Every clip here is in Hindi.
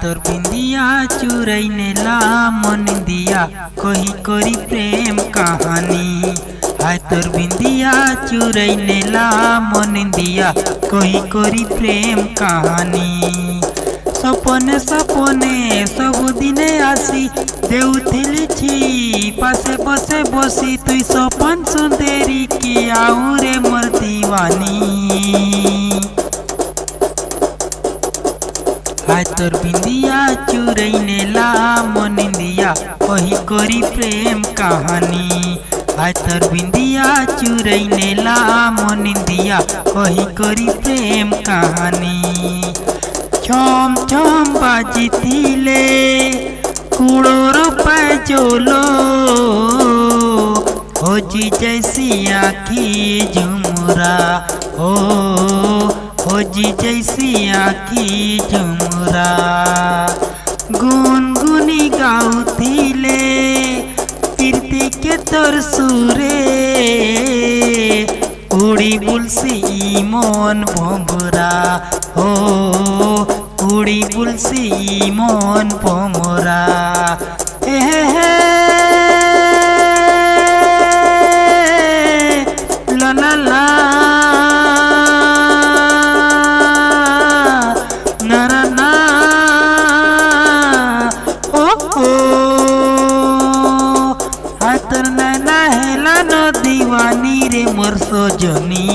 तोर बिंदिया चुरई नेला मनिंदिया कही करी प्रेम कहानी। हाय तोर बिंदिया चुरई नेला मनिंदिया कही करी प्रेम कहानी। सपने सपने सबुदिने आसी देउथिली छी पासे बसे बसी तुई सपन सुंदरी की आऊ रे मोर दीवानी। हाय तोर बिंदिया चुरई नेला मनिंदिया कही करी प्रेम कहानी। हाय तोर बिंदिया चुरई नेला मनिंदिया कही करी प्रेम कहानी। छम छम बाजिथिले कुड़ोर पैजोलो होजी जैसी आखी झुमुरा होजी जैसी आखी झुमुरा। गुनगुनी गाउथिले प्रीति के तोर सुरे उड़ी बुलसी मन भोमरा उड़ी बुलसी मन भोमरा। ला ला ला ना ना ओ हातर नैना हेला न दीवानी रे मोर सजनी।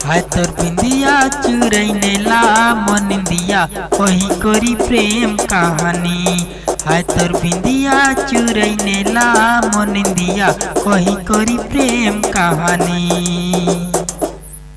हाय तोर बिंदिया चुरई नेला मनिंदिया कही करी प्रेम कहानी। हाय तोर बिंदिया चुरई नेला मनिंदिया कही करी प्रेम कहानी।